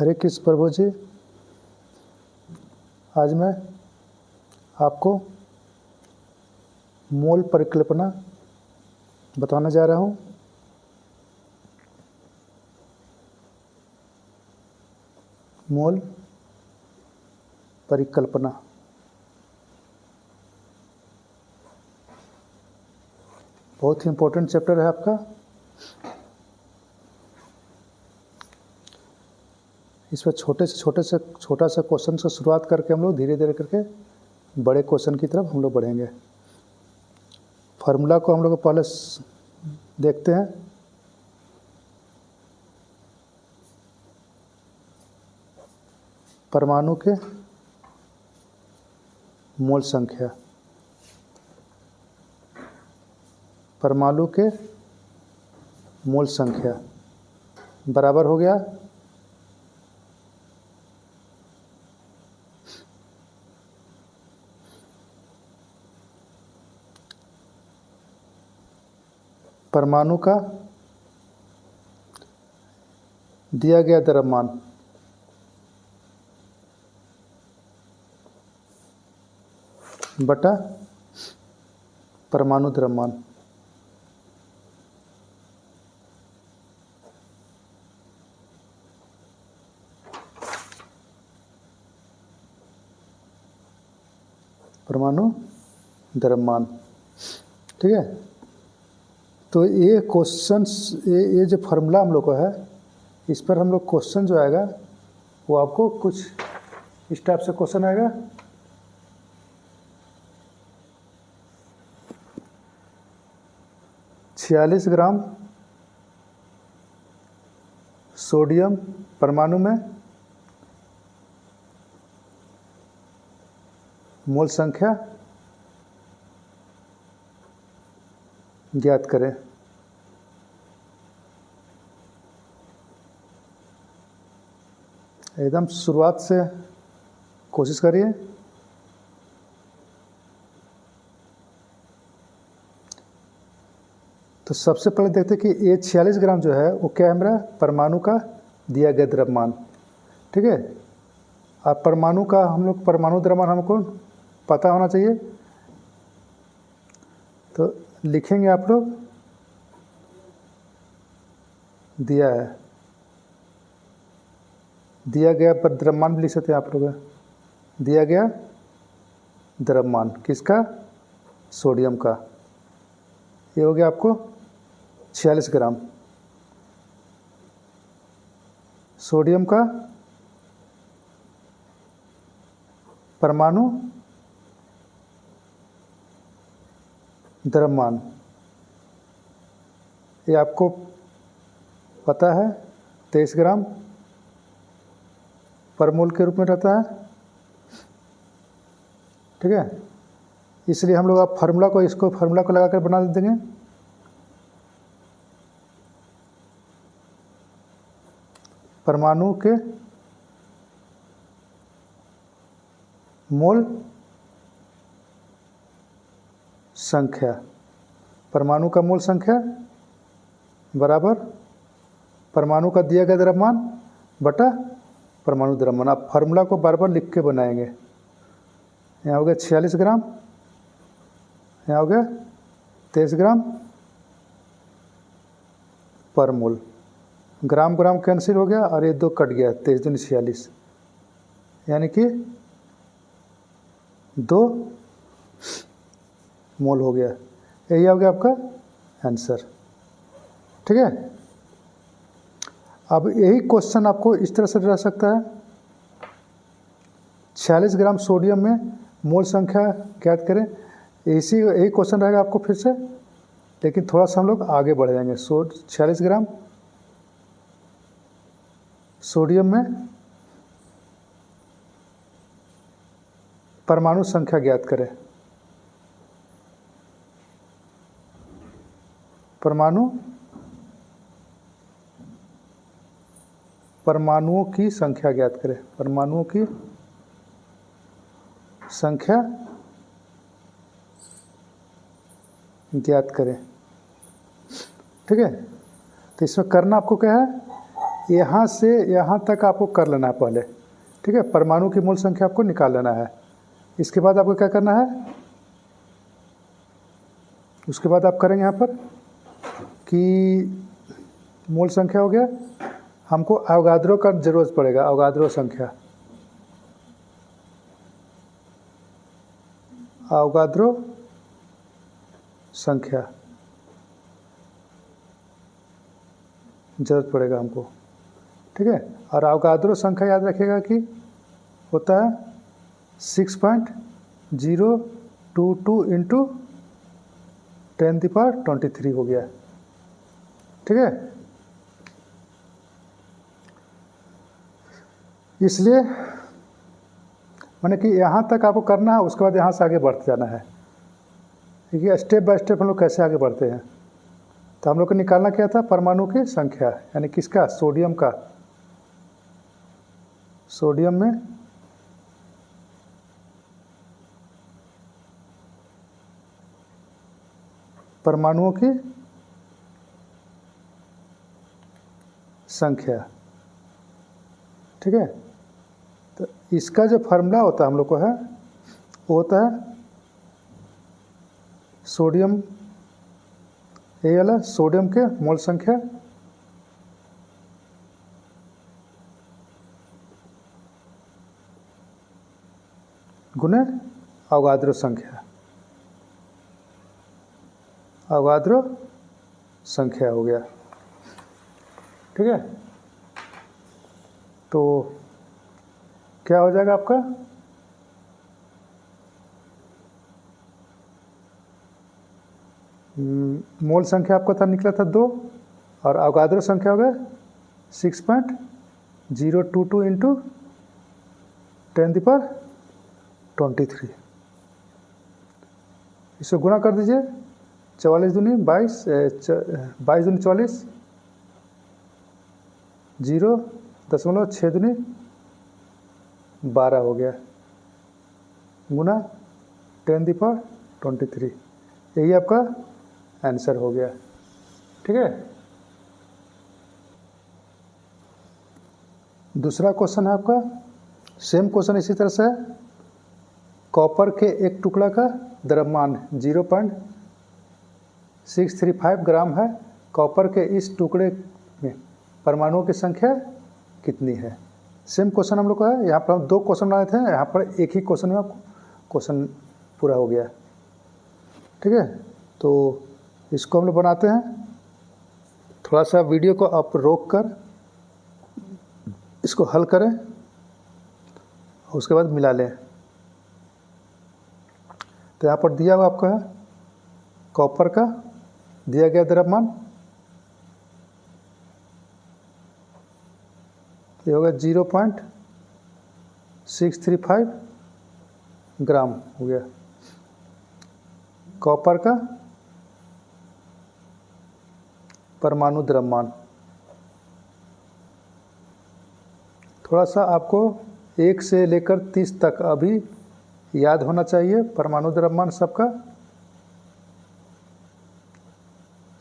हरे कृष्ण प्रभु जी, आज मैं आपको मोल परिकल्पना बताने जा रहा हूँ। मोल परिकल्पना बहुत ही इम्पोर्टेंट चैप्टर है आपका। इसमें छोटा सा क्वेश्चन से शुरुआत करके हम लोग धीरे धीरे करके बड़े क्वेश्चन की तरफ हम लोग बढ़ेंगे। फार्मूला को हम लोग पहले देखते हैं। परमाणु के मोल संख्या, परमाणु के मोल संख्या बराबर हो गया परमाणु का दिया गया द्रव्यमान बटा परमाणु द्रव्यमान। परमाणु द्रव्यमान, ठीक है। तो ये क्वेश्चन, ये जो फार्मूला हम लोग का है, इस पर हम लोग क्वेश्चन जो आएगा वो आपको कुछ इस टाइप से क्वेश्चन आएगा। छियालीस ग्राम सोडियम परमाणु में मोल संख्या ज्ञात करें। एकदम शुरुआत से कोशिश करिए। तो सबसे पहले देखते हैं कि ये 46 ग्राम जो है वो क्या है, मेरा परमाणु का दिया गया द्रव्यमान, ठीक है। अब परमाणु का हम लोग परमाणु द्रव्यमान हमको पता होना चाहिए। तो लिखेंगे आप लोग, दिया है, दिया गया पर द्रव्यमान भी लिख सकते हैं आप लोग। दिया गया द्रव्यमान किसका, सोडियम का, ये हो गया आपको 46 ग्राम। सोडियम का परमाणु द्रव्यमान, ये आपको पता है 23 ग्राम पर मोल के रूप में रहता है, ठीक है। इसलिए हम लोग आप फार्मूला को, इसको फार्मूला को लगाकर बना देंगे। परमाणु के मोल संख्या, परमाणु का मोल संख्या बराबर परमाणु का दिया गया द्रव्यमान बटा परमाणु द्रव्यमान। आप फार्मूला को बार बार लिख के बनाएंगे। यहाँ हो गया 46 ग्राम, यहाँ हो गया 23 ग्राम पर मोल। ग्राम ग्राम कैंसिल हो गया और ये 2 कट गया, 23 दूनी 46, यानी कि 2 मोल हो गया। यही हो गया आपका आंसर, ठीक है। अब यही क्वेश्चन आपको इस तरह से रह सकता है, 46 ग्राम सोडियम में मोल संख्या ज्ञात करें। यही क्वेश्चन रहेगा आपको फिर से, लेकिन थोड़ा सा हम लोग आगे बढ़ जाएंगे। 46 ग्राम सोडियम में परमाणु संख्या ज्ञात करें। परमाणुओं की संख्या ज्ञात करें। परमाणुओं की संख्या ज्ञात करें, ठीक है। तो इसमें करना आपको क्या है, यहाँ से यहाँ तक आपको कर लेना है पहले, ठीक है। परमाणु की मूल संख्या आपको निकाल लेना है। इसके बाद आपको क्या करना है, उसके बाद आप करेंगे यहाँ पर कि मूल संख्या हो गया, हमको अवगाद्रो का जरूरत पड़ेगा, अवगाद्रो संख्या, अवगाद्रो संख्या जरूरत पड़ेगा हमको, ठीक है। और अवगाद्रो संख्या याद रखिएगा कि होता है 6.022 इंटू 10⁻23 हो गया, ठीक है। इसलिए माने कि यहाँ तक आपको करना है, उसके बाद यहाँ से आगे बढ़ते जाना है। देखिए स्टेप बाय स्टेप हम लोग कैसे आगे बढ़ते हैं। तो हम लोग को निकालना क्या था, परमाणु की संख्या, यानी किसका, सोडियम का। सोडियम में परमाणुओं की संख्या, ठीक है। तो इसका जो फार्मूला होता है हम लोग को है, वो होता है सोडियम, ये वाला सोडियम के मोल संख्या गुने अवगाद्रो संख्या, अवगाद्रो संख्या हो गया, ठीक है। तो क्या हो जाएगा आपका, मोल संख्या आपका था निकला था 2 और अवगाद्रो संख्या हो गया 6.022 इंटू 10⁻23। इसको गुना कर दीजिए, 44 दूनी 22, 22 दूनी 44, 0.6 दूनी 12 हो गया, गुना 10⁻23। यही आपका आंसर हो गया, ठीक है। दूसरा क्वेश्चन है आपका, सेम क्वेश्चन इसी तरह से है। कॉपर के एक टुकड़ा का द्रव्यमान 0.635 ग्राम है, कॉपर के इस टुकड़े में परमाणुओं की संख्या कितनी है। सेम क्वेश्चन हम लोग का है। यहाँ पर हम 2 क्वेश्चन बनाए थे, यहाँ पर एक ही क्वेश्चन में आपको क्वेश्चन पूरा हो गया, ठीक है। तो इसको हम लोग बनाते हैं, थोड़ा सा वीडियो को आप रोक कर इसको हल करें और उसके बाद मिला लें। तो यहाँ पर दिया हुआ आपका है कॉपर का दिया गया द्रव्यमान, ये होगा 0.635 ग्राम हो गया। कॉपर का परमाणु द्रव्यमान, थोड़ा सा आपको 1 से लेकर 30 तक अभी याद होना चाहिए। परमाणु द्रव्यमान सबका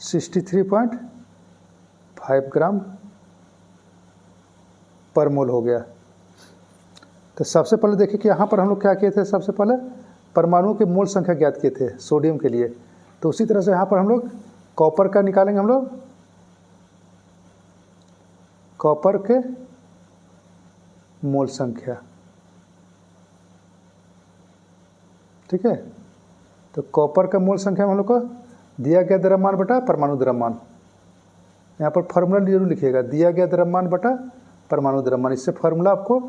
63.5 ग्राम पर मोल हो गया। तो सबसे पहले देखिए कि यहाँ पर हम लोग क्या किए थे, सबसे पहले परमाणुओं के मोल संख्या ज्ञात किए थे सोडियम के लिए। तो उसी तरह से यहाँ पर हम लोग कॉपर का निकालेंगे, हम लोग कॉपर के मोल संख्या, ठीक है। तो कॉपर का मोल संख्या में हम लोग को दिया गया द्रव्यमान बटा परमाणु द्रव्यमान, यहाँ पर फार्मूला जरूर लिखिएगा, दिया गया द्रव्यमान बटा परमाणु द्रव्यमान। इससे फार्मूला आपको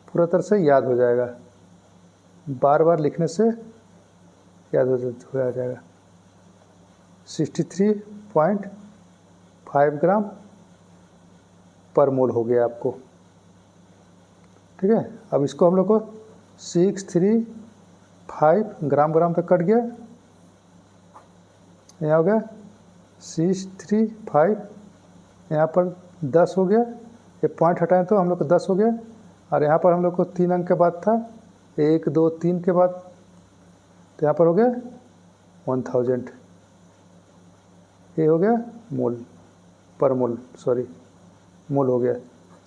पूरा तरह से याद हो जाएगा, बार बार लिखने से याद हो जाएगा। 63.5 ग्राम पर मोल हो गया आपको, ठीक है। अब इसको हम लोग को 635 ग्राम तक कट गया, यहाँ हो गया 635, यहाँ पर 10 हो गया, ये पॉइंट हटाएं तो हम लोग को 10 हो गया। और यहाँ पर हम लोग को 3 अंक के बाद था, 1 2 3 के बाद, तो यहाँ पर हो गया 1000, ये हो गया मोल पर मोल, सॉरी मोल हो गया।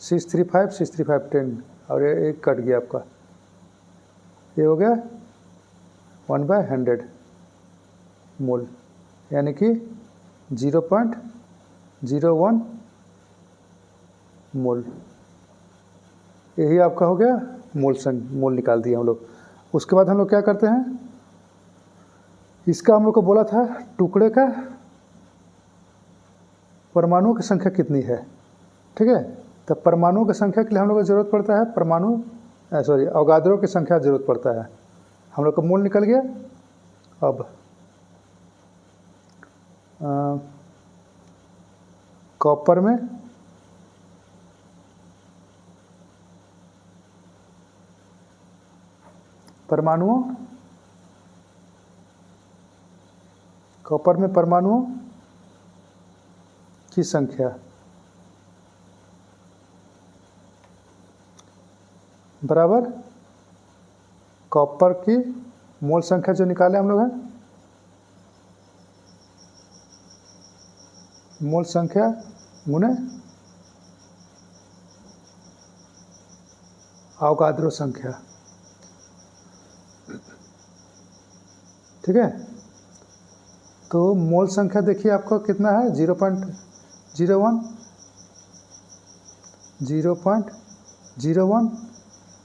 635 10 और ये एक कट गया आपका, ये हो गया 1/100 मोल, यानी कि 0.01 मोल। यही आपका हो गया मोल निकाल दिया हम लोग। उसके बाद हम लोग क्या करते हैं, इसका हम लोग को बोला था टुकड़े का परमाणुओं की संख्या कितनी है, ठीक है। तो परमाणुओं की संख्या के लिए हम लोग को ज़रूरत पड़ता है अवगाद्रो की संख्या ज़रूरत पड़ता है। हम लोग का मोल निकल गया। अब कॉपर में परमाणुओं की संख्या बराबर कॉपर की मोल संख्या जो निकाले हम लोग हैं, मोल संख्या गुणे अवगाद्रो संख्या, ठीक है। तो मोल संख्या देखिए आपका कितना है, 0.01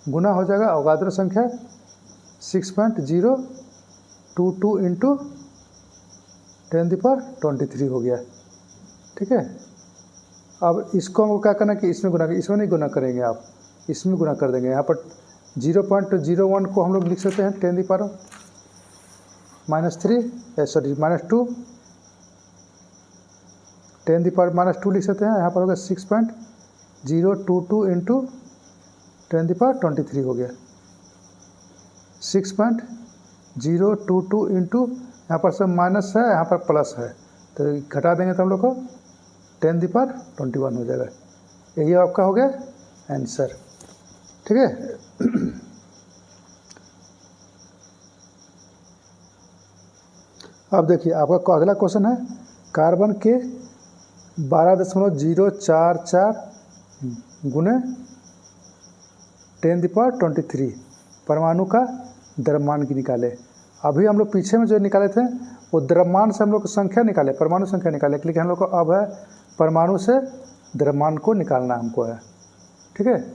गुना हो जाएगा अवगाद्रो संख्या 6.022 इंटू 10⁻23 हो गया, ठीक है। अब इसको हमको क्या करना है कि इसमें नहीं गुना करेंगे आप, इसमें गुना कर देंगे। यहाँ पर 0.01 को हम लोग लिख सकते हैं 10⁻⁻2 10⁻⁻2 लिख सकते हैं। यहाँ पर होगा 6.022 इंटू 10⁻23 हो गया, 6.022 इंटू, यहाँ पर सब माइनस है, यहाँ पर प्लस है, तो घटा देंगे तो हम लोग को 10⁻21 हो जाएगा। यही आपका हो गया आंसर, ठीक है। अब देखिए आपका अगला क्वेश्चन है, कार्बन के 12.044 गुने 10⁻23 परमाणु का द्रव्यमान की निकाले। अभी हम लोग पीछे में जो निकाले थे वो द्रव्यमान से हम लोग संख्या निकाले, परमाणु संख्या निकाले, लेकिन हम लोग को अब है परमाणु से द्रव्यमान को निकालना हमको है, ठीक है।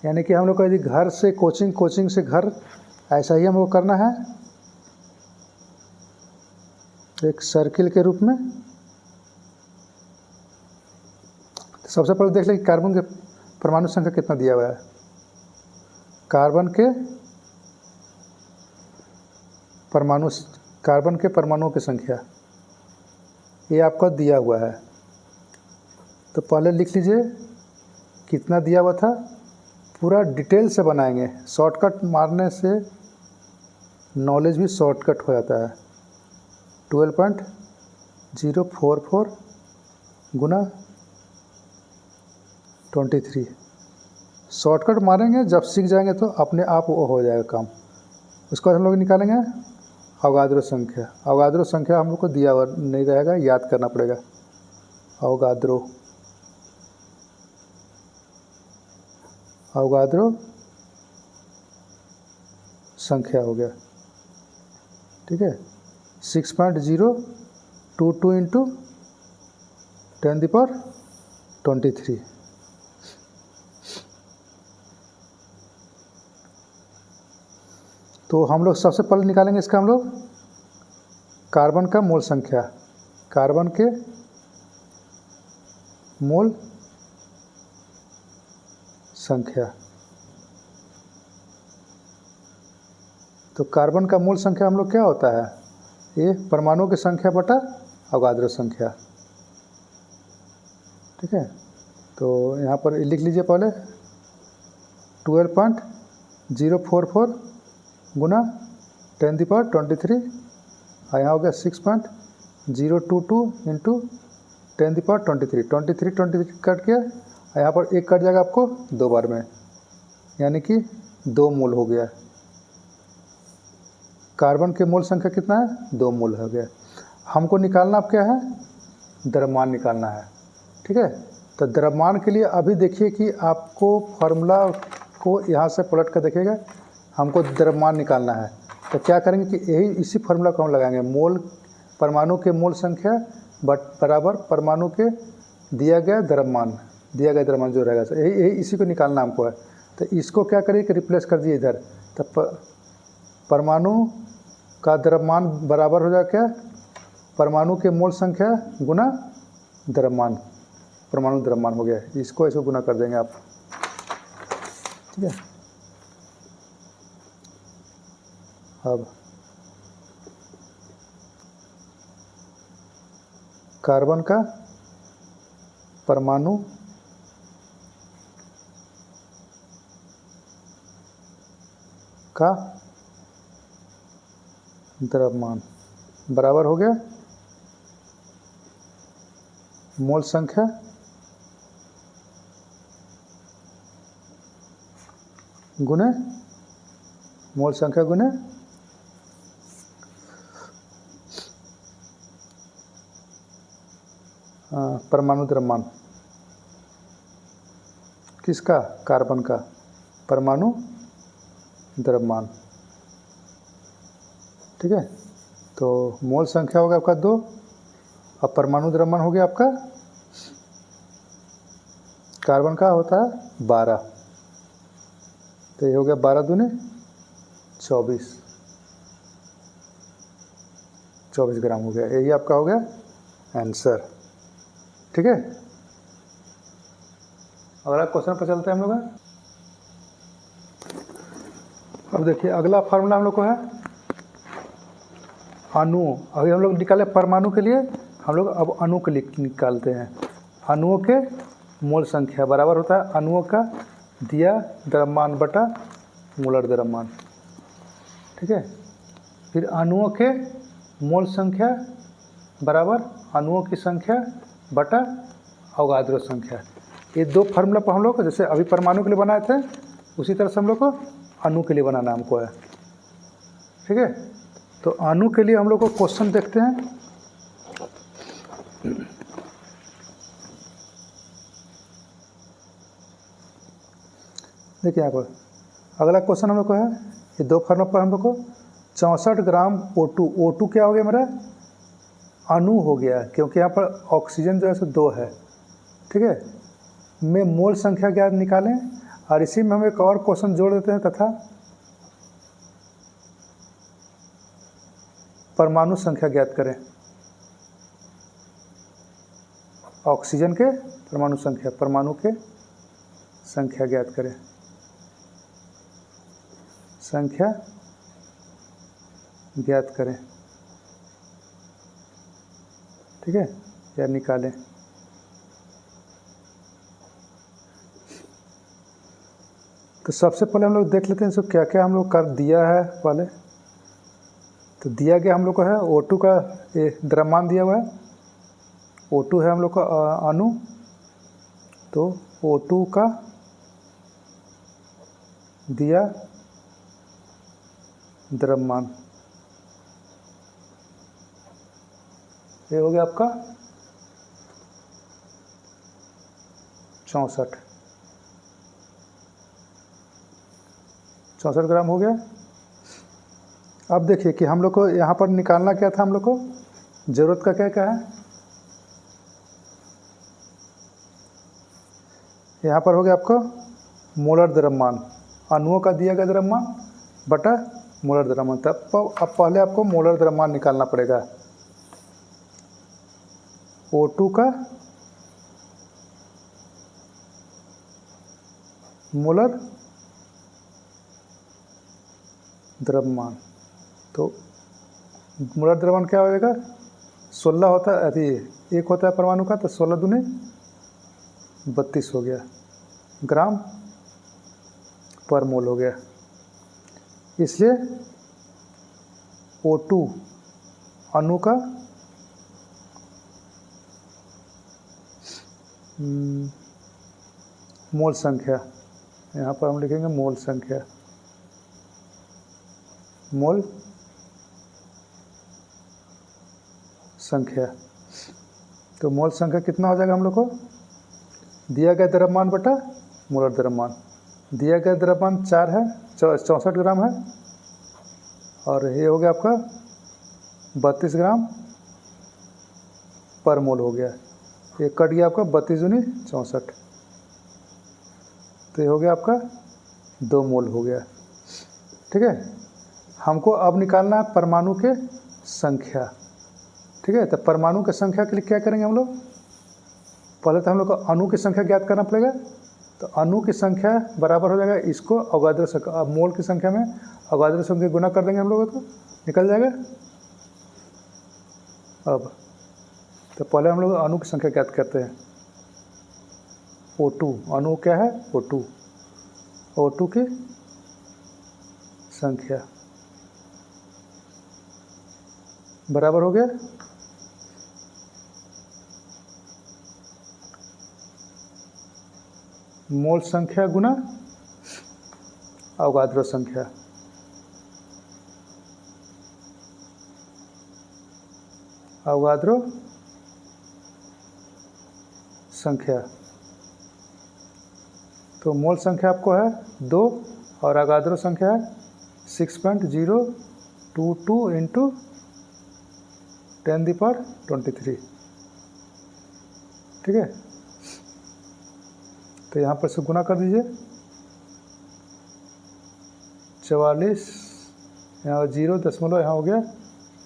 यानी कि हम लोग को यदि घर से कोचिंग, कोचिंग से घर, ऐसा ही हमको करना है एक सर्किल के रूप में। सबसे पहले देख लें कि कार्बन के परमाणु संख्या कितना दिया हुआ है। कार्बन के परमाणुओं की संख्या ये आपका दिया हुआ है, तो पहले लिख लीजिए कितना दिया हुआ था, पूरा डिटेल से बनाएंगे। शॉर्टकट मारने से नॉलेज भी शॉर्टकट हो जाता है। 12.044 गुना 23 शॉर्टकट मारेंगे, जब सीख जाएंगे तो अपने आप वो हो जाएगा काम। उसके बाद हम लोग निकालेंगे अवगाद्रो संख्या। अवगाद्रो संख्या हम लोग को दिया हुआ नहीं रहेगा, याद करना पड़ेगा। अवगाद्रो संख्या हो गया, ठीक है। 6.022 इंटू 10⁻23। तो हम लोग सबसे पहले निकालेंगे इसका हम लोग कार्बन का मोल संख्या, कार्बन के मोल संख्या। तो कार्बन का मोल संख्या हम लोग क्या होता है, ये परमाणुओं की संख्या बटा अवगाद्रो संख्या, ठीक है। तो यहाँ पर लिख लीजिए पहले 12.044 गुना 10⁻23 और यहाँ हो गया 6.022 इंटू 10⁻23। 23 कट गया और यहाँ पर एक कट जाएगा आपको दो बार में, यानी कि 2 मोल हो गया। कार्बन के मोल संख्या कितना है, 2 मोल हो गया। हमको निकालना अब क्या है, द्रव्यमान निकालना है। ठीक है, तो द्रव्यमान के लिए अभी देखिए कि आपको फार्मूला को यहाँ से पलट कर देखिएगा, हमको द्रव्यमान निकालना है। तो क्या करेंगे कि यही इसी फार्मूला को हम लगाएंगे, मोल परमाणु के मोल संख्या बराबर परमाणु के दिया गया द्रव्यमान जो रहेगा, तो यही इसी को निकालना हमको है। तो इसको क्या करिए कि रिप्लेस कर दिए इधर, तो परमाणु का द्रव्यमान बराबर हो जाएगा क्या, परमाणु के मोल संख्या गुना द्रव्यमान, परमाणु द्रव्यमान हो गया। इसको ऐसे गुना कर देंगे आप। ठीक है, अब कार्बन का परमाणु का द्रव्यमान बराबर हो गया मोल संख्या गुने मोल संख्या गुने परमाणु द्रव्यमान। किसका, कार्बन का परमाणु द्रव्यमान। ठीक है, तो मोल संख्या होगा आपका 2 और परमाणु द्रव्यमान हो गया आपका, कार्बन का होता है 12, तो ये हो गया 12 दूनी 24 ग्राम हो गया। यही आपका हो गया आंसर। ठीक है, अगला क्वेश्चन पर चलते हैं हम लोग। अब देखिए अगला फार्मूला हम लोग को है अणु। अभी हम लोग निकाले परमाणु के लिए, हम लोग अब अणु के लिए निकालते हैं। अणुओं के मोल संख्या बराबर होता है अणुओं का दिया द्रव्यमान बटा मोलर द्रव्यमान। ठीक है, फिर अणुओं के मोल संख्या बराबर अणुओं की संख्या बटा अवगाद्रो संख्या। ये 2 फार्मूला पर हम लोग जैसे अभी परमाणु के लिए बनाए थे, उसी तरह से हम लोग को अणु के लिए बनाना हमको है। ठीक है, तो अणु के लिए हम लोग को क्वेश्चन देखते हैं। देखिए यहाँ पर अगला क्वेश्चन हम लोग को है, ये 2 फार्मूला पर हम लोग को 64 ग्राम O2 क्या हो गया मेरा, अणु हो गया, क्योंकि यहाँ पर ऑक्सीजन जो है सो 2 है। ठीक है, में मोल संख्या क्या निकालें, और इसी में हम एक और क्वेश्चन जोड़ देते हैं, तथा परमाणु संख्या ज्ञात करें। ऑक्सीजन के परमाणु के संख्या ज्ञात करें, संख्या ज्ञात करें। ठीक है, या निकालें। तो सबसे पहले हम लोग देख लेते हैं इसको क्या क्या हम लोग कर दिया है पहले। तो दिया गया हम लोग को है O2 का ये द्रव्यमान दिया हुआ है, O2 है हम लोग का अणु, तो O2 का दिया द्रव्यमान ये हो गया आपका 64 ग्राम हो गया। अब देखिए कि हम लोग को यहाँ पर निकालना क्या था, हम लोग को जरूरत का क्या क्या है। यहाँ पर हो गया आपको मोलर द्रव्यमान, अणुओं का दिया गया द्रव्यमान बटा मोलर द्रव्यमान। तब अब पहले आपको मोलर द्रव्यमान निकालना पड़ेगा। O2 का मोलर द्रव्यमान, तो मोलर द्रव्यमान क्या हो जाएगा, 16 होता है, अभी 1 होता है परमाणु का, तो 16 दूनी 32 हो गया ग्राम पर मोल हो गया। इसलिए O2 अणु का मोल संख्या, यहाँ पर हम लिखेंगे मोल संख्या, तो मोल संख्या कितना हो जाएगा हम लोग को, दिया गया द्रव्यमान बटा मोलर द्रव्यमान। दिया गया द्रव्यमान 4 है, 64 ग्राम है, और ये हो गया आपका 32 ग्राम पर मोल हो गया। ये कट गया आपका 32 दूनी 64, तो ये हो गया आपका 2 मोल हो गया। ठीक है, हमको अब निकालना है परमाणु के संख्या। ठीक है, तो परमाणु की संख्या के लिए क्या करेंगे हम लोग, पहले तो हम लोग को अणु की संख्या ज्ञात करना पड़ेगा। तो अणु की संख्या बराबर हो जाएगा इसको अवगाद्रो संख्या, अब मोल की संख्या में अवगाद्रो संख्या गुना कर देंगे हम लोग तो निकल जाएगा। अब तो पहले हम लोग अणु की संख्या ज्ञात करते हैं। O2 अणु क्या है, O2 की संख्या बराबर हो गया मोल संख्या गुना अवगाद्रो संख्या। अवगाद्रो संख्या, तो मोल संख्या आपको है 2 और अवगाद्रो संख्या है 6.022 इंटू 10⁻23। ठीक है, तो यहाँ पर से गुना कर दीजिए 44, यहाँ 0 दशमलव यहाँ हो गया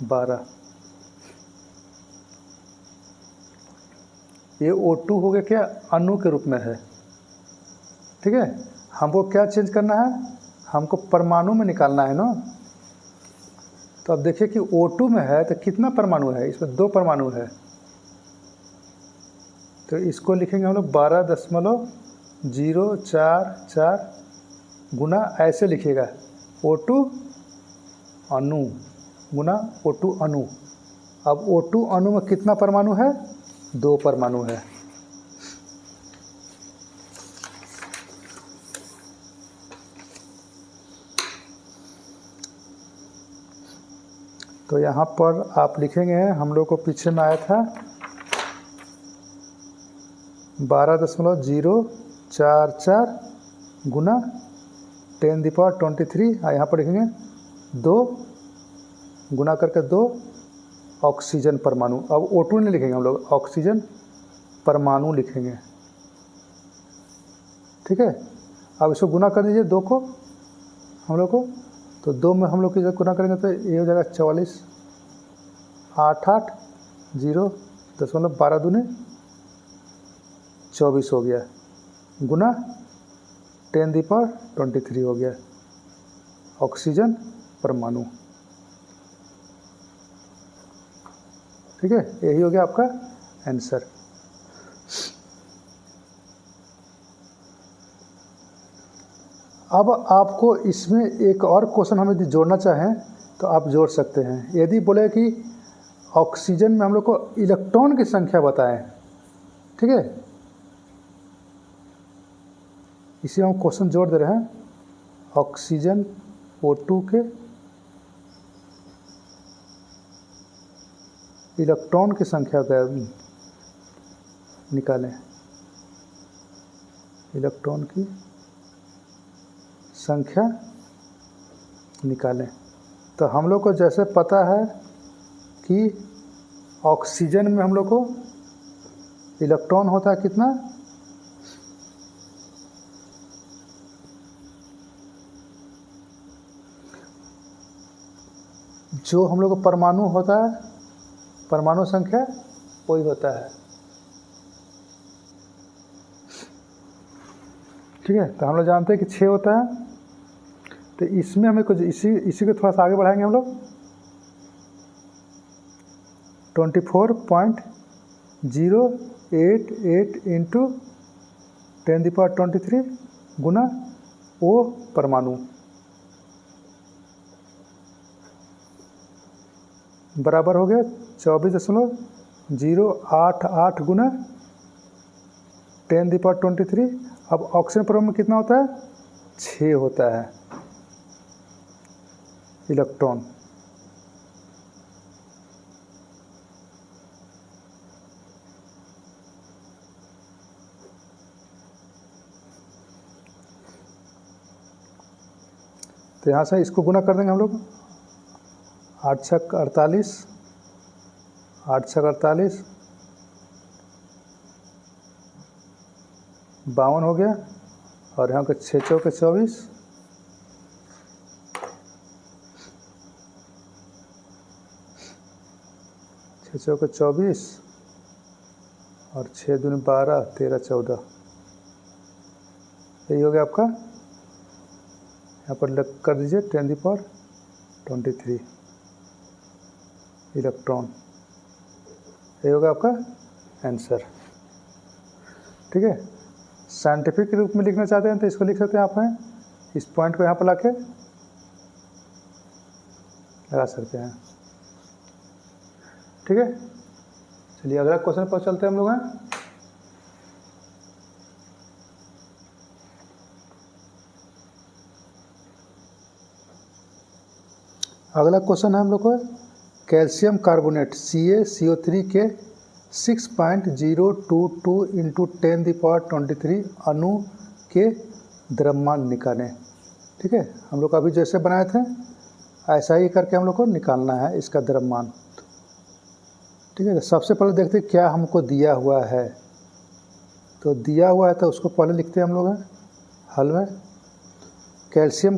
12। ये O2 हो गया क्या, अणु के रूप में है। ठीक है, हमको क्या चेंज करना है, हमको परमाणु में निकालना है ना। तो अब देखिए कि O2 में है तो कितना परमाणु है, इसमें 2 परमाणु है। तो इसको लिखेंगे हम लोग 12.044 गुना, ऐसे लिखिएगा O2 अणु गुना O2 अणु। अब O2 अणु में कितना परमाणु है, 2 परमाणु है। तो यहाँ पर आप लिखेंगे, हम लोग को पीछे में आया था 12.044 गुना 10⁻23, यहाँ पर लिखेंगे 2 गुना करके 2 ऑक्सीजन परमाणु। अब O2 नहीं लिखेंगे हम लोग, ऑक्सीजन परमाणु लिखेंगे। ठीक है, अब इसको गुना कर दीजिए 2 को हम लोग को, तो 2 में हम लोग की गुना करेंगे तो ये हो जाएगा 44, 88, 0 दशमलव 12 दूनी 24 हो गया गुना 10⁻23 हो गया ऑक्सीजन परमाणु। ठीक है, यही हो गया आपका आंसर। अब आपको इसमें एक और क्वेश्चन हम यदि जोड़ना चाहें तो आप जोड़ सकते हैं। यदि बोले कि ऑक्सीजन में हम लोग को इलेक्ट्रॉन की संख्या बताएं, ठीक है, इसी हम क्वेश्चन जोड़ दे रहे हैं। ऑक्सीजन O2 के इलेक्ट्रॉन की संख्या निकालें, इलेक्ट्रॉन की संख्या निकालें। तो हम लोग को जैसे पता है कि ऑक्सीजन में हम लोग को इलेक्ट्रॉन होता है कितना, जो हम लोग को परमाणु होता है, परमाणु संख्या वही होता है। ठीक है, तो हम लोग जानते हैं कि 6 होता है। तो इसमें हमें कुछ इसी को थोड़ा सा आगे बढ़ाएंगे हम लोग। 24.088 इंटू 10⁻23 गुना O परमाणु बराबर हो गया 24.088 गुना 10⁻23। अब ऑक्सीजन परमाणु में कितना होता है, 6 होता है इलेक्ट्रॉन। तो यहाँ से इसको गुना कर देंगे हम लोग, 8 छक 48, 8 छक 48, 52 हो गया, और यहाँ के 6 चौके 24, 6 चौके 24 और 6 दूनी 12, 13 14, यही हो गया आपका। यहाँ पर कर दीजिए 10⁻23 इलेक्ट्रॉन, ये होगा आपका आंसर। ठीक है, साइंटिफिक रूप में लिखना चाहते हैं तो इसको लिख सकते हैं आप, हैं इस पॉइंट को यहाँ पर लाके लगा सकते हैं। ठीक है, चलिए अगला क्वेश्चन पर चलते हैं हम लोग हैं। अगला क्वेश्चन है हम लोग को कैल्शियम कार्बोनेट CaCO3 के 6.022 × 10⁻23 अणु के द्रव्यमान निकालें। ठीक है, हम लोग अभी जैसे बनाए थे ऐसा ही करके हम लोग को निकालना है इसका द्रव्यमान। ठीक है, तो सबसे पहले देखते हैं क्या हमको दिया हुआ है। तो दिया हुआ है तो उसको पहले लिखते हैं हम लोग हल में। कैल्शियम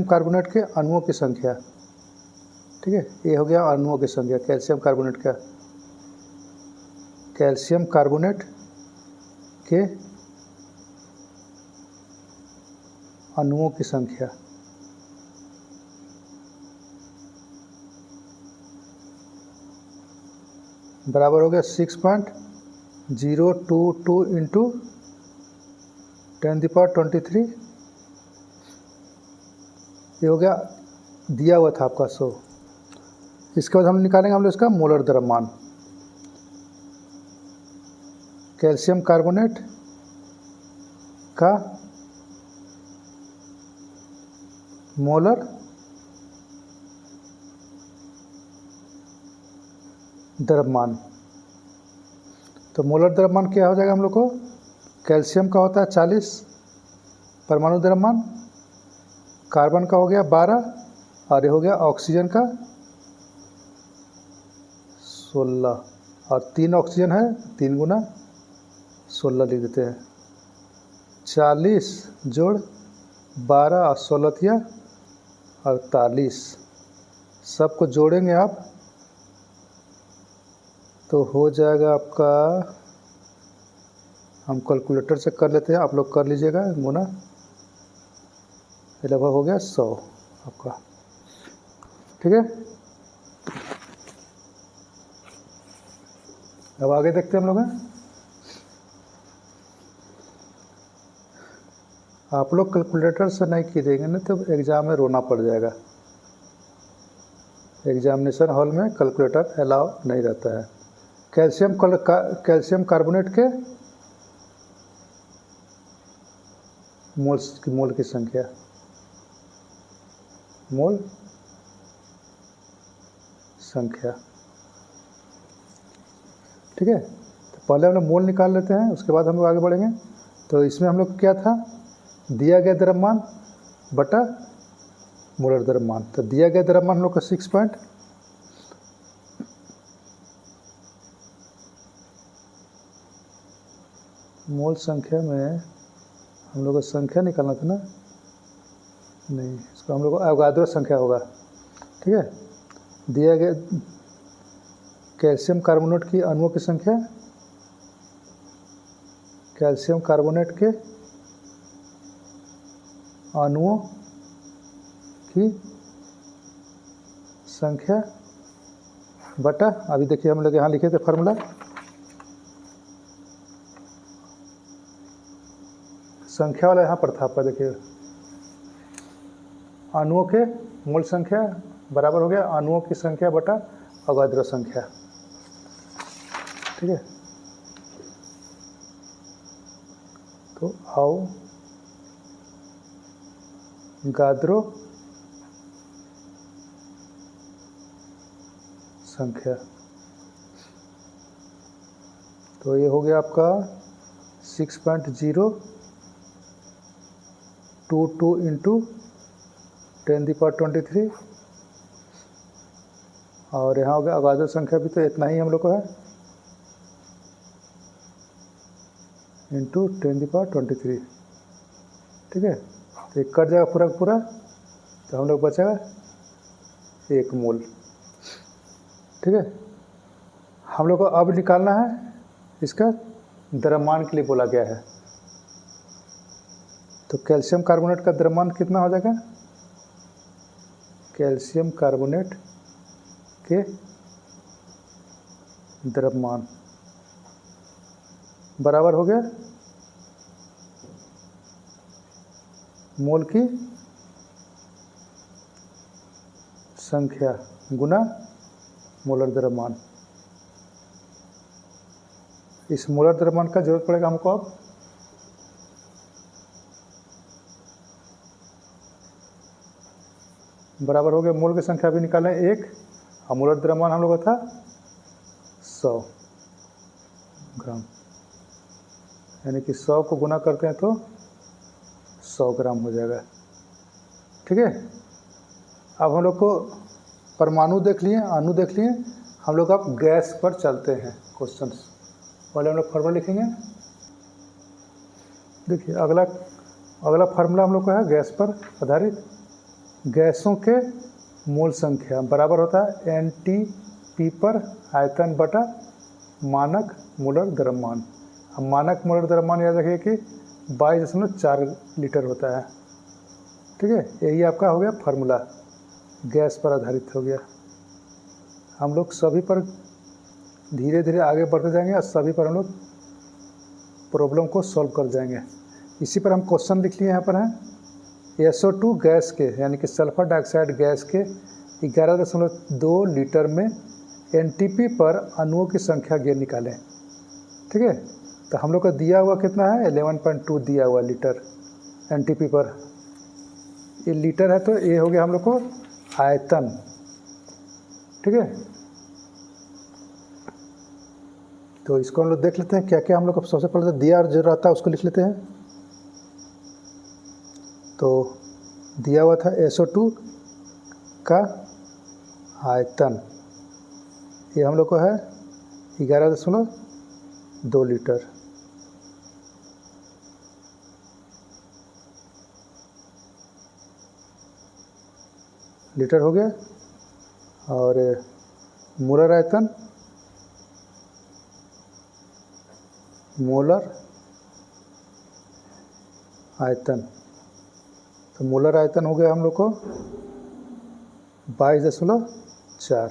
कार्बोनेट के अणुओं की संख्या। ठीक है, ये हो गया अणुओं की संख्या कैल्शियम कार्बोनेट के अणुओं की संख्या। बराबर हो गया 6.022 × 10⁻23, ये हो गया दिया हुआ था आपका 100। इसके बाद हम निकालेंगे हम लोग इसका मोलर द्रव्यमान। कैल्शियम कार्बोनेट का मोलर द्रव्यमान। तो मोलर द्रव्यमान क्या हो जाएगा हम लोग को, कैल्शियम का होता है 40 परमाणु द्रव्यमान, कार्बन का हो गया 12 और ये हो गया ऑक्सीजन का 16, और 3 ऑक्सीजन है 3 गुना 16 लिख देते हैं। 40 जोड़ 12 और 16 थिया 48, सबको जोड़ेंगे आप तो हो जाएगा आपका, हम कैलकुलेटर से कर लेते हैं, आप लोग कर लीजिएगा गुना, लगभग हो गया 100 आपका। ठीक है, अब आगे देखते हैं हम लोग हैं। आप लोग कैलकुलेटर से नहीं कीजिएंगे ना तो एग्ज़ाम में रोना पड़ जाएगा। एग्जामिनेशन हॉल में कैलकुलेटर अलाउ नहीं रहता है। कैल्शियम कार्बोनेट के मोल की संख्या, मोल संख्या। ठीक है, तो पहले हम लोग मोल निकाल लेते हैं, उसके बाद हम लोग आगे बढ़ेंगे। तो इसमें हम लोग क्या था, दिया गया द्रव्यमान बटा मोलर द्रव्यमान। तो दिया गया द्रव्यमान हम लोग का 6 मोल संख्या में हम लोग को संख्या निकालना था ना, नहीं इसको हम लोग को अवगाद्रो संख्या होगा। ठीक है, दिया गया कैल्शियम कार्बोनेट की अणुओं की संख्या, कैल्शियम कार्बोनेट के अणुओं की संख्या बटा, अभी देखिए हम लोग यहाँ लिखे थे फार्मूला, संख्या वाला यहाँ पर था आपका, देखिए अणुओं के मोल संख्या बराबर हो गया अणुओं की संख्या बटा अवगाद्रो संख्या। ठीक है, तो अवगाद्रो संख्या, तो ये हो गया आपका 6.0 2 इंटू 10⁻23 और यहाँ हो गया अगाधो संख्या भी तो इतना ही हम लोग को है इंटू 10⁻23। ठीक है, तो एक कट जाएगा पूरा का पूरा, तो हम लोग बचेगा 1 मोल। ठीक है, हम लोग को अब निकालना है इसका द्रव्यमान के लिए बोला गया है। तो कैल्शियम कार्बोनेट का द्रव्यमान कितना हो जाएगा? कैल्शियम कार्बोनेट के द्रव्यमान बराबर हो गया मोल की संख्या गुना मोलर द्रव्यमान। इस मोलर द्रव्यमान का जरूरत पड़ेगा हमको अब बराबर हो गया मोल की संख्या भी निकालें 1 और मोलर द्रव्यमान हम लोग का था 100 ग्राम, यानी कि 100 को गुना करते हैं तो 100 ग्राम हो जाएगा। ठीक है, अब हम लोग को परमाणु देख लिए, अणु देख लिए, हम लोग अब गैस पर चलते हैं क्वेश्चन। पहले हम लोग फार्मूला लिखेंगे। देखिए अगला फार्मूला हम लोग का है गैस पर आधारित। गैसों के मोल संख्या बराबर होता है NTP पर आयतन बटा मानक मोलर द्रव्यमान। अब मानक मोलर द्रव्यमान याद रखिए कि 22.4 लीटर होता है। ठीक है, यही आपका हो गया फार्मूला, गैस पर आधारित हो गया। हम लोग सभी पर धीरे धीरे आगे बढ़ते जाएंगे और सभी पर हम लोग प्रॉब्लम को सॉल्व कर जाएंगे। इसी पर हम क्वेश्चन लिख लिए यहाँ पर हैं SO2 गैस के यानी कि सल्फर डाइऑक्साइड गैस के 11.2 लीटर में NTP पर अणुओं की संख्या गे निकालें। ठीक है, तो हम लोग का दिया हुआ कितना है 11.2 दिया हुआ लीटर NTP पर। ये लीटर है तो ये हो गया हम लोग को आयतन। ठीक है, तो इसको हम लोग देख लेते हैं क्या क्या हम लोग को सबसे पहले तो दिया और जो रहता है उसको लिख लेते हैं। तो दिया हुआ था SO2 का आयतन, ये हम लोग को है 11.2 लीटर। लीटर हो गया। और मोलर आयतन, मोलर आयतन, तो मोलर आयतन हो गया हम लोग को 22.4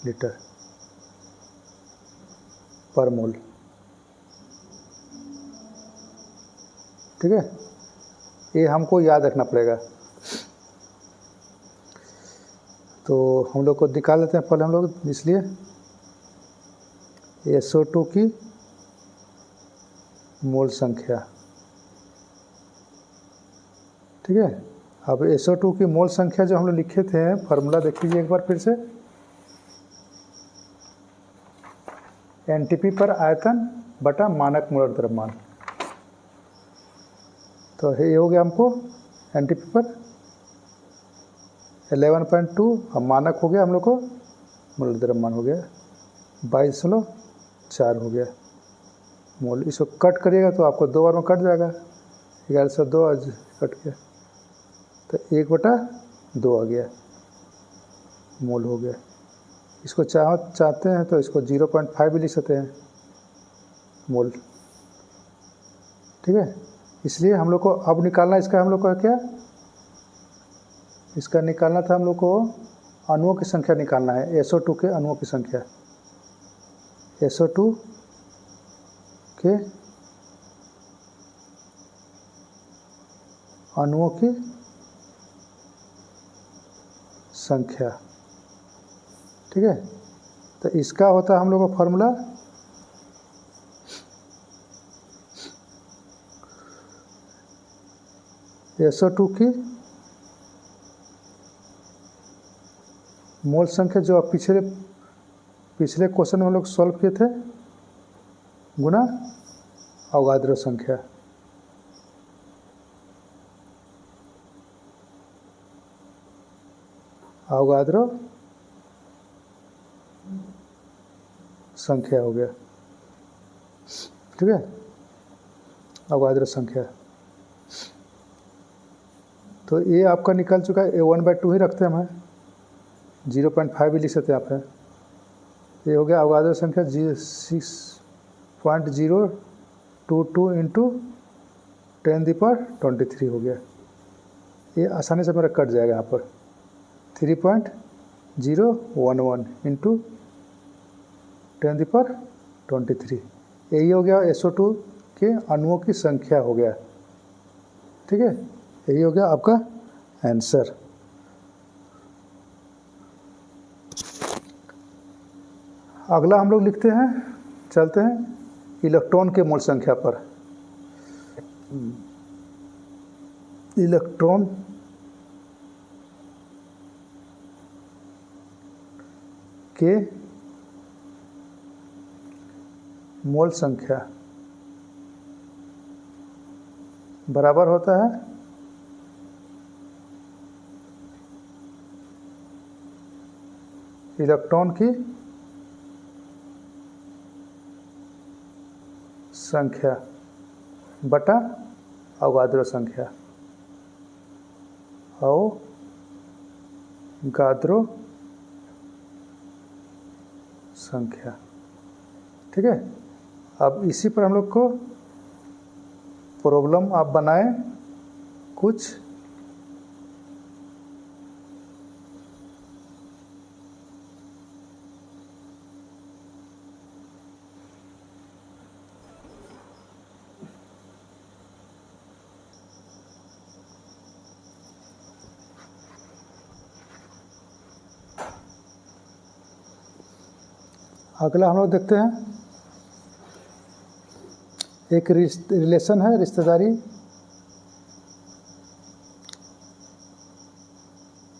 लीटर पर मोल। ठीक है, ये हमको याद रखना पड़ेगा। तो हम लोग को निकाल लेते हैं पहले हम लोग, इसलिए SO2 की मोल संख्या। ठीक है, अब SO2 की मोल संख्या जो हम लोग लिखे थे फार्मूला देख लीजिए एक बार फिर से। NTP पर आयतन बटा मानक मोलर द्रव्यमान। तो ये हो गया हमको NTP पर 11.2 और मानक हो गया हम लोग को मोलर द्रव्यमान हो गया 22.4 हो गया मोल। इसको कट करिएगा तो आपको 2 बार में कट जाएगा, 1102 आज कट गया तो 1/2 आ गया मोल हो गया। इसको चाहते हैं तो इसको 0.5 भी लिख सकते हैं मोल। ठीक है, इसलिए हम लोग को अब निकालना इसका हम लोग का क्या, इसका निकालना था हम लोग को अणुओं की संख्या निकालना है, SO2 के अणुओं की संख्या। SO2 के अणुओं की संख्या। ठीक है, तो इसका होता है हम लोग का फॉर्मूला SO2 की मोल संख्या जो आप पिछले क्वेश्चन में हम लोग सॉल्व किए थे गुना अवगाद्रो संख्या। अवगाद्रो संख्या हो गया, ठीक है, अवगाद्रो संख्या। तो ये आपका निकल चुका है, A 1/2 ही रखते हैं हम, 0.5 भी लिख सकते हैं आप है। ये हो गया अवगाद्रो संख्या 6.022 इंटू 10⁻23 हो गया। ये आसानी से मेरा कट जाएगा यहाँ पर, 3.011 इंटू 10⁻23, यही हो गया SO2 के अणुओं की संख्या हो गया, ठीक है। यही हो गया आपका आंसर। अगला हम लोग लिखते हैं, चलते हैं इलेक्ट्रॉन के मोल संख्या पर। इलेक्ट्रॉन के मोल संख्या बराबर होता है इलेक्ट्रॉन की संख्या बटा अवगाद्रो संख्या, अवगाद्रो संख्या, ठीक है। अब इसी पर हम लोग को प्रॉब्लम आप बनाएं कुछ। अगला हम लोग देखते हैं, एक रिलेशन है, रिश्तेदारी।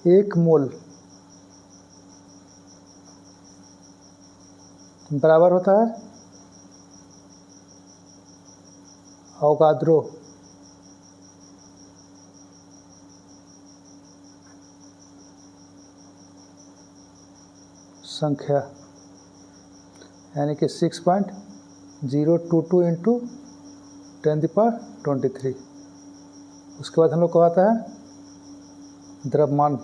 1 मोल बराबर होता है अवगाद्रो संख्या, यानी कि 6.022 इंटू 10⁻23। उसके बाद हम लोग को आता है द्रव्यमान,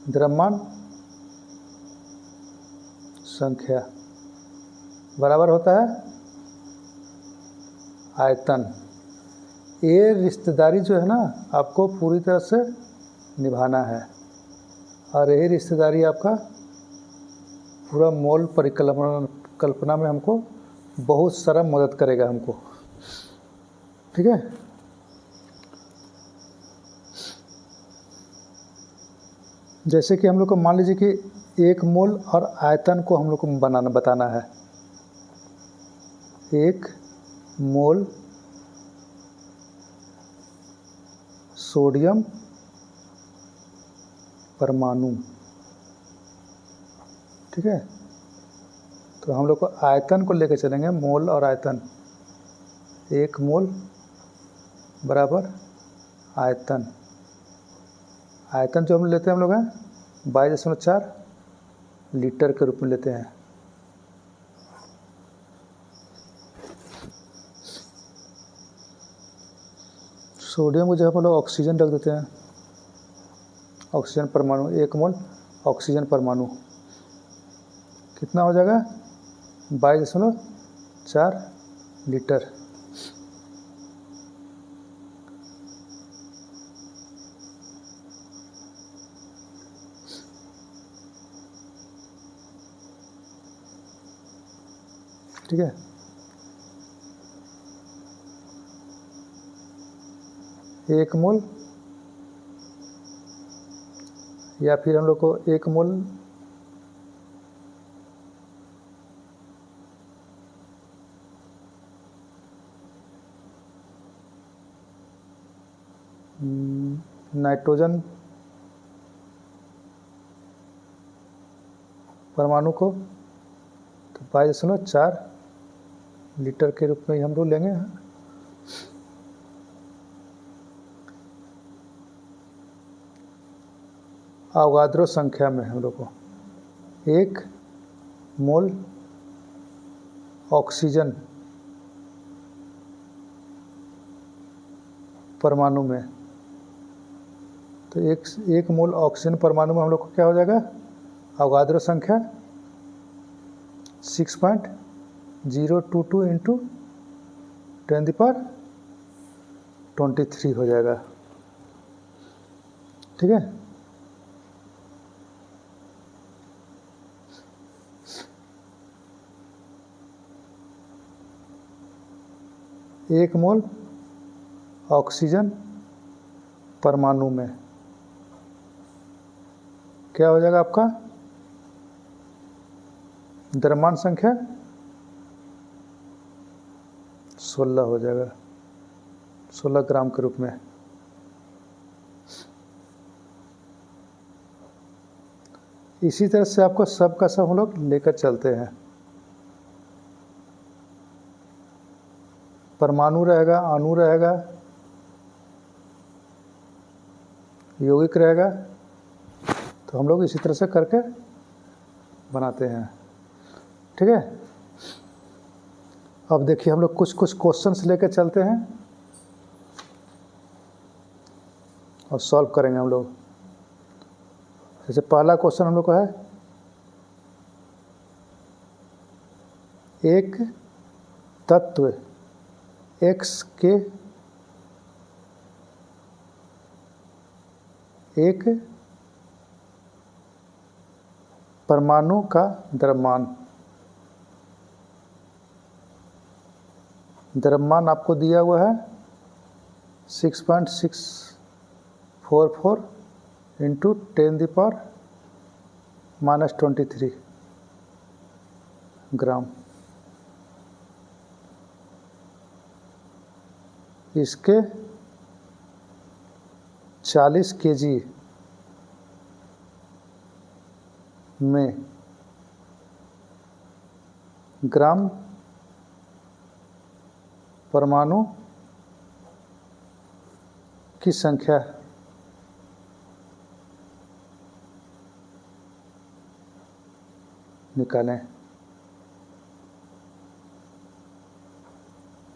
द्रव्यमान संख्या बराबर होता है आयतन। ये रिश्तेदारी जो है ना, आपको पूरी तरह से निभाना है, और यही रिश्तेदारी आपका पूरा मोल परिकल्पना में हमको बहुत सारा मदद करेगा हमको, ठीक है। जैसे कि हम लोग को मान लीजिए कि 1 मोल और आयतन को हम लोग को बताना है। 1 मोल सोडियम परमाणु, ठीक है। तो हम लोग को आयतन को लेकर चलेंगे, मोल और आयतन। 1 मोल बराबर आयतन, आयतन जो हम लेते हैं हम लोग हैं 22.4 लीटर के रूप में लेते हैं। सोडियम को जगह पर लोग ऑक्सीजन रख देते हैं, ऑक्सीजन परमाणु, 1 मोल ऑक्सीजन परमाणु कितना हो जाएगा 22.4 लीटर। ठीक है, एक मोल, या फिर हम लोग को 1 मोल नाइट्रोजन परमाणु को तो 22.4 लीटर के रूप में हम लोग लेंगे। हाँ, अवगाद्रो संख्या में हम लोग को 1 मोल ऑक्सीजन परमाणु में, तो एक मोल ऑक्सीजन परमाणु में हम लोग को क्या हो जाएगा, अवगाद्रो संख्या 6.022 इंटू 10⁻23 हो जाएगा। ठीक है, एक मोल ऑक्सीजन परमाणु में क्या हो जाएगा आपका, द्रव्यमान संख्या 16 हो जाएगा, 16 ग्राम के रूप में। इसी तरह से आपको सब का सब हम लोग लेकर चलते हैं। परमाणु रहेगा, अणु रहेगा, यौगिक रहेगा, तो हम लोग इसी तरह से करके बनाते हैं। ठीक है, अब देखिए हम लोग कुछ कुछ क्वेश्चंस लेके चलते हैं और सॉल्व करेंगे हम लोग। जैसे पहला क्वेश्चन हम लोग को है, एक तत्व x के एक परमाणु का द्रव्यमान आपको दिया हुआ है 6.644 इंटू 10⁻⁻23 ग्राम। इसके 40 केजी में ग्राम परमाणु की संख्या निकालें।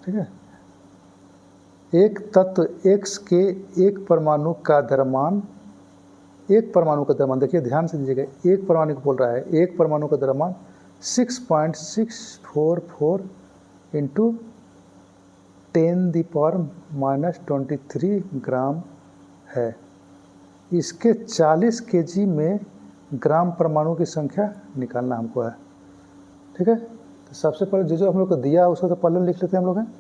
ठीक है, एक तत्व X के एक परमाणु का द्रव्यमान, एक परमाणु का द्रव्यमान, देखिए ध्यान से दीजिएगा, एक परमाणु को बोल रहा है, एक परमाणु का द्रव्यमान 6.644 इंटू 10⁻⁻23 ग्राम है। इसके 40 केजी में ग्राम परमाणु की संख्या निकालना हमको है। ठीक है, तो सबसे पहले जो जो हम लोग को दिया उसको तो पहले लिख लेते हैं हम लोग हैं।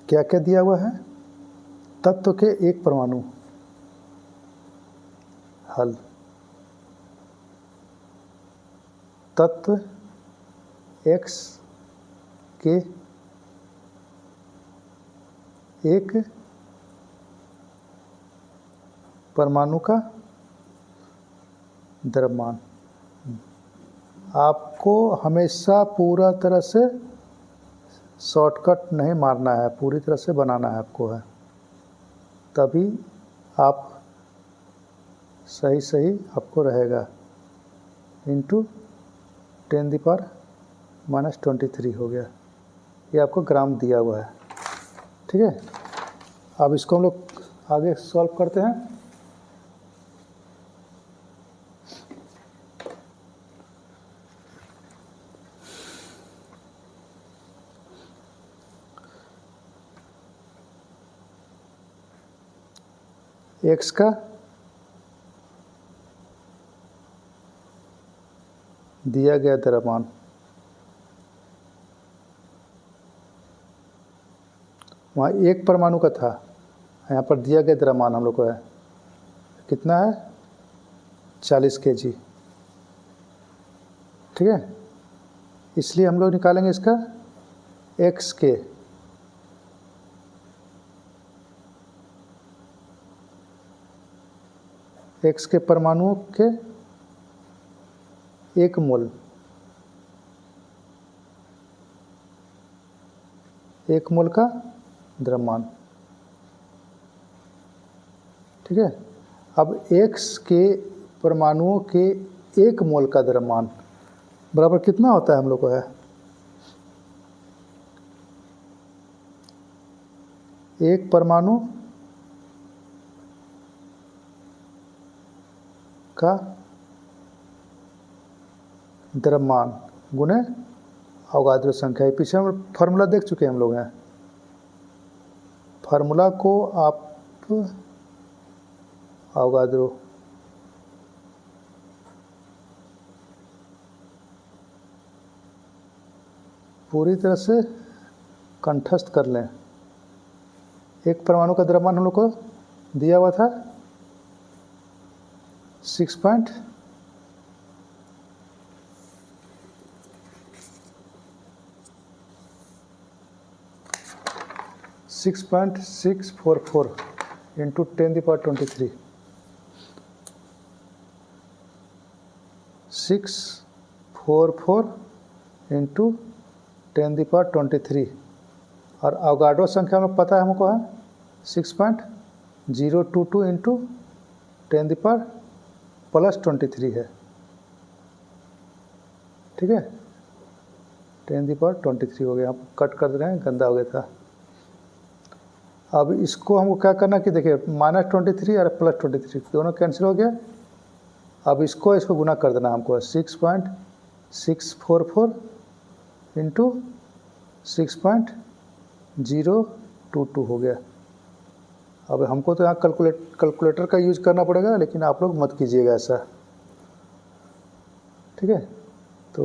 क्या क्या दिया हुआ है, तत्व के एक परमाणु, हल, तत्व X के एक परमाणु का द्रव्यमान। आपको हमेशा पूरा तरह से शॉर्टकट नहीं मारना है, पूरी तरह से बनाना है आपको है, तभी आप सही आपको रहेगा। इंटू 10⁻⁻23 हो गया, ये आपको ग्राम दिया हुआ है। ठीक है, अब इसको हम लोग आगे सॉल्व करते हैं। X का दिया गया द्रव्यमान, वहाँ एक परमाणु का था, यहाँ पर दिया गया द्रव्यमान हम लोग को है कितना है, 40 केजी। ठीक है, इसलिए हम लोग निकालेंगे इसका X के X के परमाणुओं के एक मोल, एक मोल का द्रव्यमान। ठीक है, अब X के परमाणुओं के 1 मोल का द्रव्यमान बराबर कितना होता है हम लोग को है, एक परमाणु का द्रव्यमान गुने अवगाद्रो संख्या। पीछे हम फार्मूला देख चुके हैं हम लोग हैं, फार्मूला को आप अवगाद्रो पूरी तरह से कंठस्थ कर लें। एक परमाणु का द्रव्यमान हम लोग को दिया हुआ था 6.644 into 10⁻23 644 into 10⁻23 और अवगाड्रो संख्या में पता है हमको है 6.022 इंटू 10⁻+23 है, ठीक है। 10⁻23 हो गया, आप कट कर दे रहे हैं, गंदा हो गया था। अब इसको हमको क्या करना कि देखिए -23 और +23 दोनों कैंसिल हो गया। अब इसको गुना कर देना हमको 6.644 इंटू 6.022 हो गया। अब हमको तो यहाँ कैलकुलेटर का यूज करना पड़ेगा, लेकिन आप लोग मत कीजिएगा ऐसा, ठीक है। तो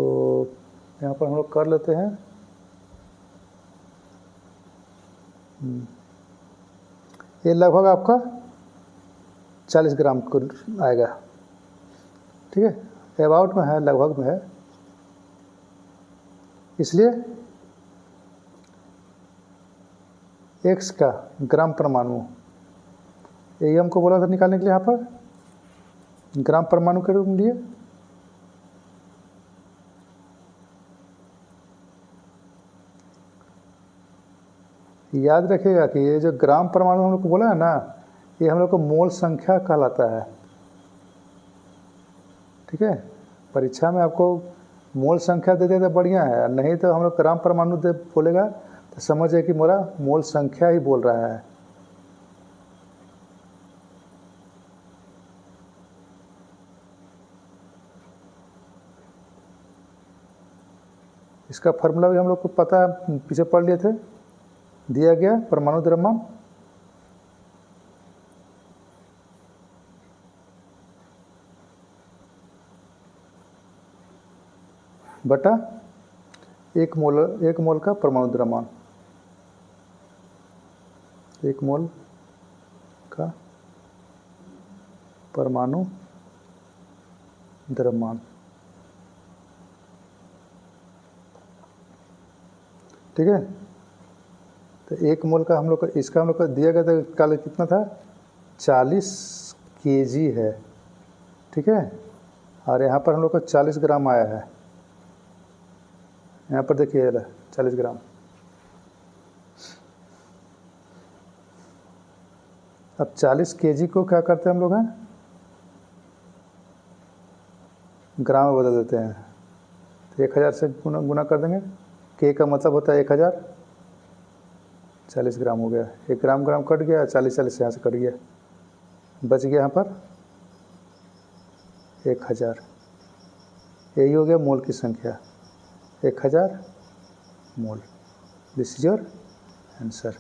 यहाँ पर हम लोग कर लेते हैं ये लगभग आपका 40 ग्राम को आएगा, ठीक है। अबाउट में है, लगभग में है, इसलिए X का ग्राम परमाणु यही हमको बोला था निकालने के लिए, यहाँ पर ग्राम परमाणु के रूप में लिए। याद रखिएगा कि ये जो ग्राम परमाणु हम लोग को बोला है ना, ये हम लोग को मोल संख्या कहलाता है, ठीक है। परीक्षा में आपको मोल संख्या दे दे तो बढ़िया है, नहीं तो हम लोग ग्राम परमाणु दे बोलेगा तो समझिए कि मेरा मोल संख्या ही बोल रहा है। इसका फार्मूला भी हम लोग को पता है, पीछे पढ़ लिए थे। दिया गया परमाणु द्रव्यमान बटा 1 मोल का परमाणु द्रव्यमान, 1 मोल का परमाणु द्रव्यमान, ठीक है। तो 1 मोल का हम लोग का इसका हम लोग को दिया गया था, काले कितना था 40 kg है, ठीक है। और यहाँ पर हम लोग को 40 ग्राम आया है, यहाँ पर देखिए 40 ग्राम। अब 40 kg को क्या करते हैं हम लोग हैं, ग्राम में बदल देते हैं, तो 1000 से गुना कर देंगे। K का मतलब होता है 1000, 40 ग्राम हो गया, 1 ग्राम कट गया, 40 यहाँ से कट गया, बच गया यहाँ पर 1000। यही हो गया मोल की संख्या, 1000 मोल। दिस इज योर आंसर,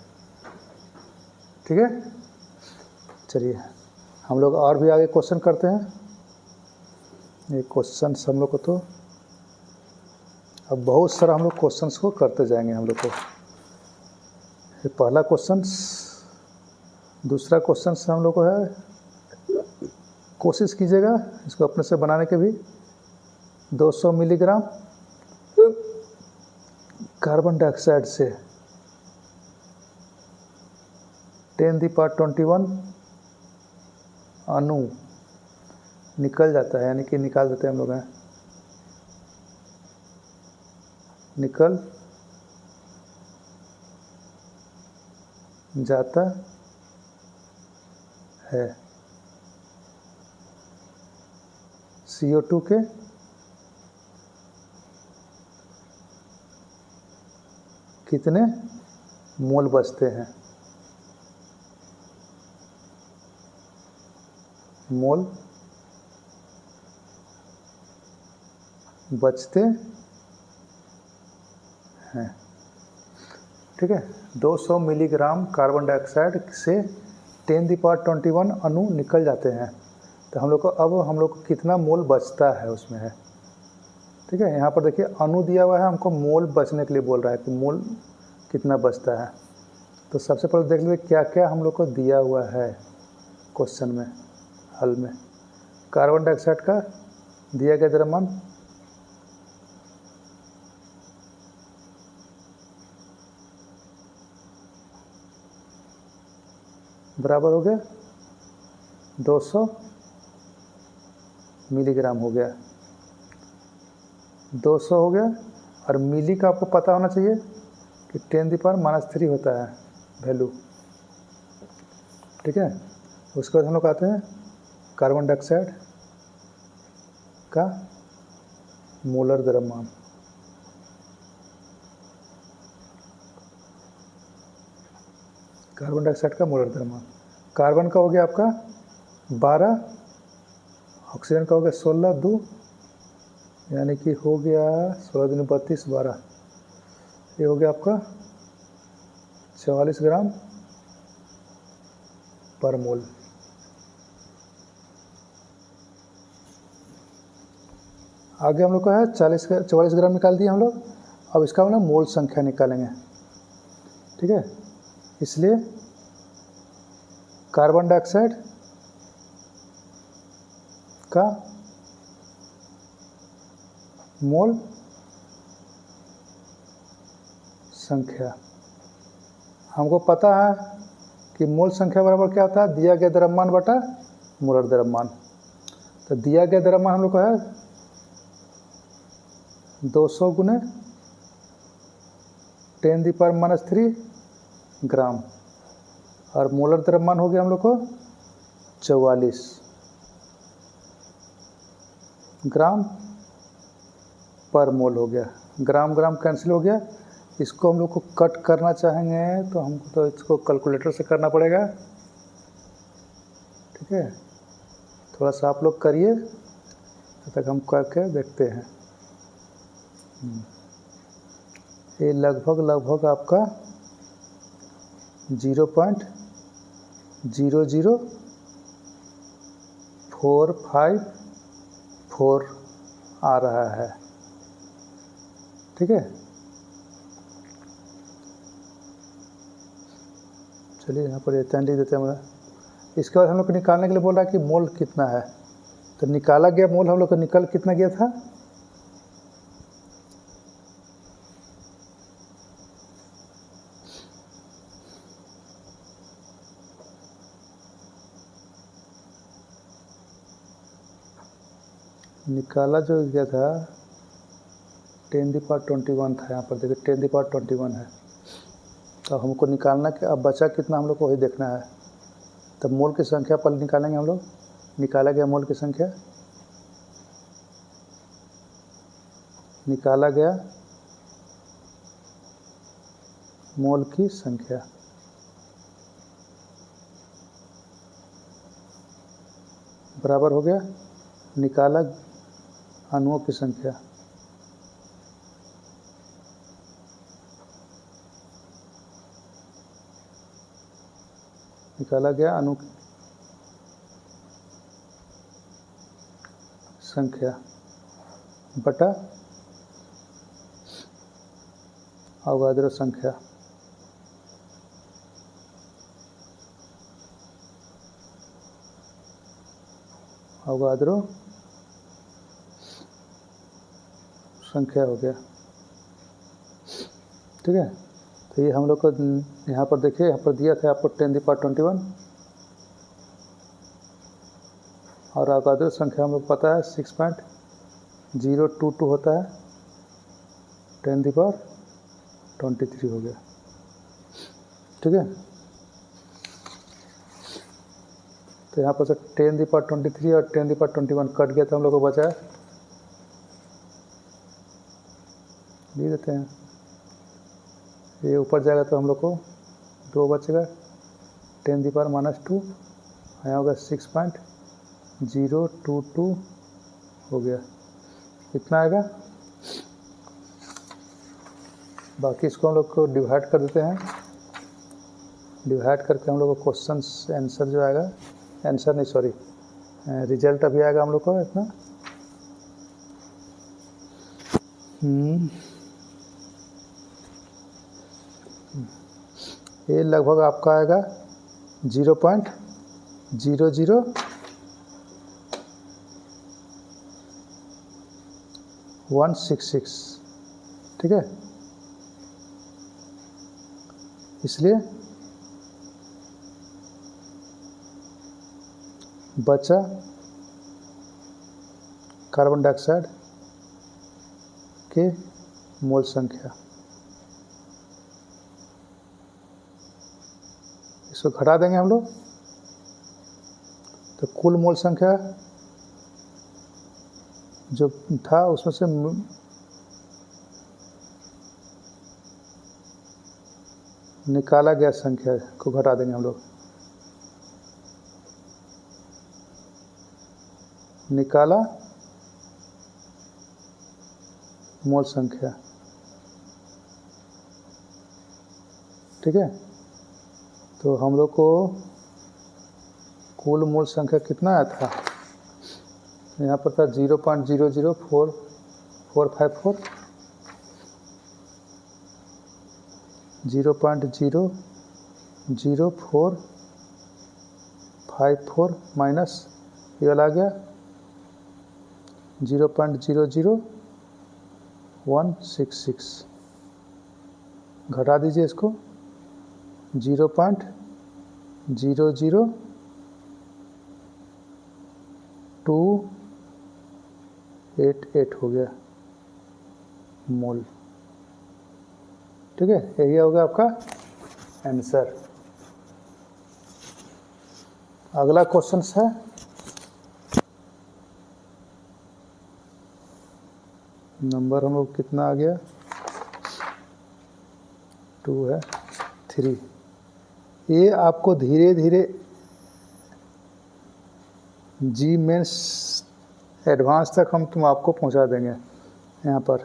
ठीक है। चलिए हम लोग और भी आगे क्वेश्चन करते हैं। ये क्वेश्चन हम लोग को तो अब बहुत सारा हम लोग क्वेश्चंस को करते जाएंगे हम लोग को। ये पहला क्वेश्चन, दूसरा क्वेश्चन हम लोग को है, कोशिश कीजिएगा इसको अपने से बनाने के भी। 200 मिलीग्राम कार्बन डाइऑक्साइड से 10⁻21 अणु निकल जाता है, यानी कि निकाल देते हैं हम लोग हैं, निकल जाता है। CO2 के कितने मोल बचते हैं, मोल बचते हैं। ठीक है, 200 मिलीग्राम कार्बन डाइऑक्साइड से 10⁻21 अणु निकल जाते हैं। तो हम लोग को अब हम लोग को कितना मोल बचता है उसमें है। ठीक है, यहाँ पर देखिए अणु दिया हुआ है, हमको मोल बचने के लिए बोल रहा है कि मोल कितना बचता है। तो सबसे पहले देख लीजिए क्या क्या हम लोग को दिया हुआ है क्वेश्चन में, हल में। कार्बन डाइऑक्साइड का दिया गया द्रव्यमान बराबर हो गया 200 मिलीग्राम हो गया, 200 हो गया। और मिली का आपको पता होना चाहिए कि 10⁻³ होता है वैल्यू। ठीक है, उसके बाद हम लोग आते हैं कार्बन डाइऑक्साइड का मोलर द्रव्यमान। कार्बन डाइऑक्साइड का मोलर द्रव्यमान, कार्बन का हो गया आपका 12, ऑक्सीजन का हो गया 16, 2 यानी कि हो गया 16 दूनी 32, 12, ये हो गया आपका 44 ग्राम पर मोल। आगे हम लोग का है 44 ग्राम निकाल दिए हम लोग। अब इसका हम लोग मोल संख्या निकालेंगे। ठीक है, इसलिए कार्बन डाइऑक्साइड का मोल संख्या हमको पता है कि मोल संख्या बराबर क्या होता है, दिया गया द्रव्यमान बटा मोलर द्रव्यमान। तो दिया गया द्रव्यमान हम लोग को है 200 गुने 10⁻³ ग्राम, और मोलर द्रव्यमान हो गया हम लोग को 44 ग्राम पर मोल हो गया। ग्राम ग्राम कैंसिल हो गया। इसको हम लोग को कट करना चाहेंगे तो हमको तो इसको कैलकुलेटर से करना पड़ेगा। ठीक है, थोड़ा सा आप लोग करिए, तब तक हम करके देखते हैं। ये लगभग आपका 0.00454 आ रहा है। ठीक है, चलिए यहाँ पर इतना लिख देते हैं। इसके बाद हम लोग को निकालने के लिए बोल रहा है कि मोल कितना है। तो निकाला गया मोल हम लोग को निकल कितना गया था, निकाला जो गया था 10⁻21 था। यहाँ पर देखिए 10⁻21 है। तो हमको निकालना कि अब बचा कितना हम लोग को वही देखना है। तब मोल की संख्या पर निकालेंगे हम लोग। निकाला गया मोल की संख्या, निकाला गया मोल की संख्या बराबर हो गया निकाला अणुओं की संख्या। निकाला गया अणु की संख्या बटा अवगाद्रो संख्या। अवगाद्रो संख्या हो गया। ठीक है, तो ये हम लोग को यहाँ पर देखिए, यहाँ पर दिया था आपको 10⁻21 और अवगाद्रो संख्या हम लोग पता है 6.022 होता है, 10⁻23 हो गया। ठीक है, तो यहाँ पर से 10⁻23 और 10⁻21 कट गया तो हम लोग को बचा लिख देते हैं, ये ऊपर जाएगा तो हम लोग को 2 बचेगा, 10⁻², यहाँ होगा 6.022 हो गया, इतना आएगा। बाकी इसको हम लोग को डिवाइड कर देते हैं, डिवाइड करके हम लोग को क्वेश्चन आंसर जो आएगा, आंसर नहीं सॉरी रिजल्ट अभी आएगा हम लोग को इतना। ये लगभग आपका आएगा 0.00166, ठीक है। इसलिए बचा कार्बन डाइऑक्साइड के मोल संख्या, इसको घटा देंगे हम लोग तो कुल मोल संख्या जो था उसमें से निकाला गया संख्या को घटा देंगे हम लोग, निकाला मोल संख्या, ठीक है। तो हम लोग को कुल मोल संख्या कितना आया था, यहाँ पर था 0.004454, 0.00454 माइनस ये वाला आ गया 0.00166, घटा दीजिए इसको 0.00288 हो गया मोल, ठीक है। यही होगा आपका आंसर। अगला क्वेश्चन है नंबर हम लोग कितना आ गया 2 है 3। ये आपको धीरे धीरे जी मेंस एडवांस तक हम आपको पहुंचा देंगे। यहाँ पर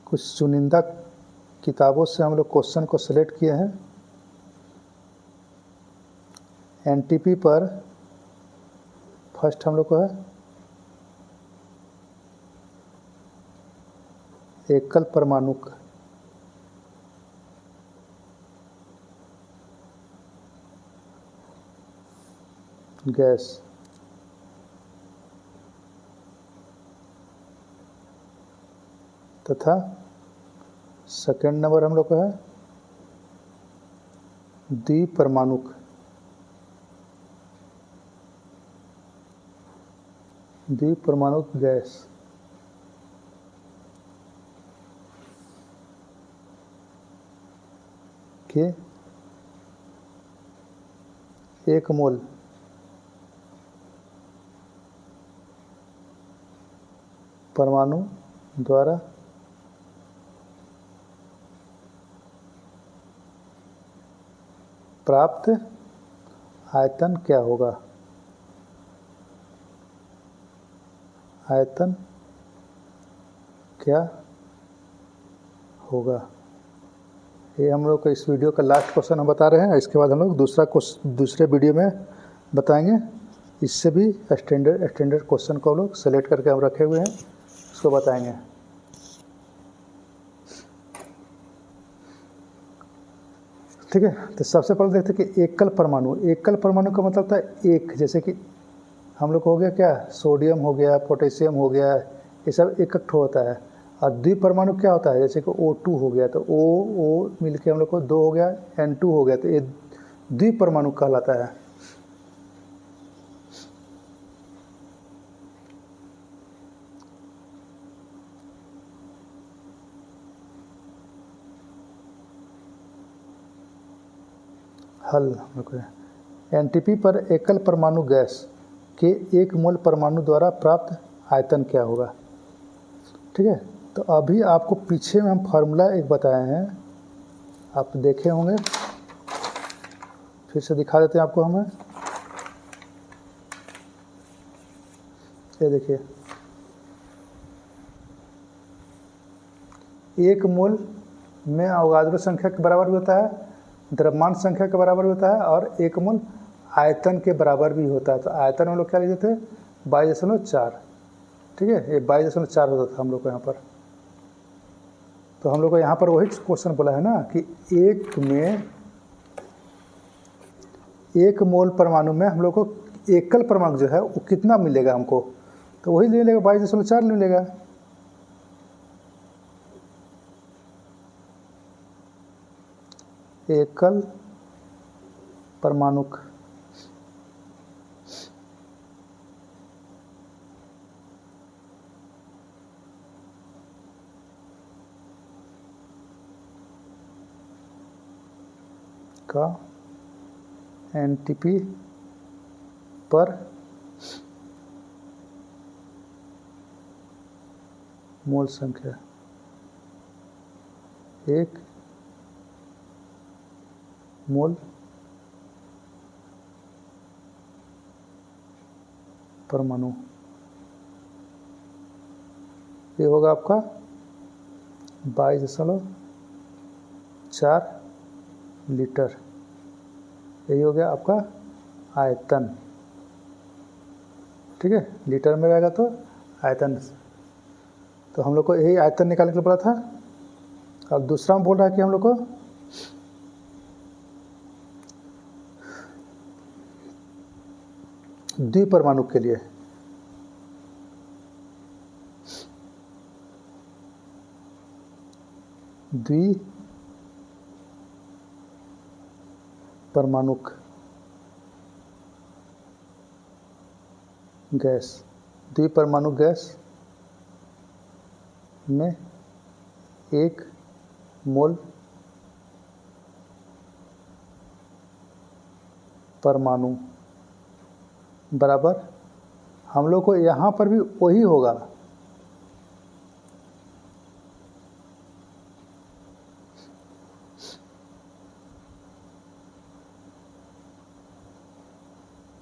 कुछ चुनिंदा किताबों से हम लोग क्वेश्चन को सिलेक्ट किए हैं। एनटीपी पर फर्स्ट हम लोग को है एकल परमाणुक गैस तथा सेकेंड नंबर हम लोग का है द्विपरमाणुक गैस। के 1 मोल परमाणु द्वारा प्राप्त आयतन क्या होगा, आयतन क्या होगा। ये हम लोग को इस वीडियो का लास्ट क्वेश्चन हम बता रहे हैं। इसके बाद हम लोग दूसरे वीडियो में बताएंगे। इससे भी एक्सटेंडेड क्वेश्चन को हम लोग सेलेक्ट करके हम रखे हुए हैं, उसको बताएंगे। ठीक है, तो सबसे पहले देखते हैं कि एकल परमाणु का मतलब होता है एक, जैसे कि हम लोग को हो गया क्या, सोडियम हो गया, पोटेशियम हो गया, ये सब एक होता है। और द्विपरमाणु क्या होता है, जैसे कि O2 हो गया तो O मिलके हम लोग को 2 हो गया, N2 हो गया, तो ये द्विपरमाणु कहलाता है। हल एनटीपी पर एकल परमाणु गैस के 1 मोल परमाणु द्वारा प्राप्त आयतन क्या होगा। ठीक है, तो अभी आपको पीछे में हम फार्मूला एक बताए हैं, आप देखे होंगे, फिर से दिखा देते हैं आपको हमें। ये देखिए, 1 मोल में अवगाद्रो संख्या के बराबर भी होता है, द्रव्यमान संख्या के बराबर भी होता है, और 1 मोल आयतन के बराबर भी होता है। तो आयतन हम लोग क्या लिखे थे, 22.4। ठीक है, ये 22.4 होता था हम लोग को यहाँ पर। तो हम लोग को यहाँ पर वही क्वेश्चन बोला है ना कि 1 मोल परमाणु में हम लोग को एकल परमाणु जो है वो कितना मिलेगा हमको, तो वही ले लेगा, 22.4 मिलेगा। एकल परमाणु का एनटीपी पर मोल संख्या 1 मोल परमाणु, ये होगा आपका 22.4 लीटर। यही हो गया आपका आयतन। ठीक है, लीटर में रहेगा तो आयतन। तो हम लोग को यही आयतन निकालने के लिए पड़ा था। अब दूसरा में बोल रहा है कि हम लोग को द्विपरमाणु के लिए द्विपरमाणुक गैस, द्विपरमाणु गैस में 1 मोल परमाणु बराबर, हम लोग को यहाँ पर भी वही होगा।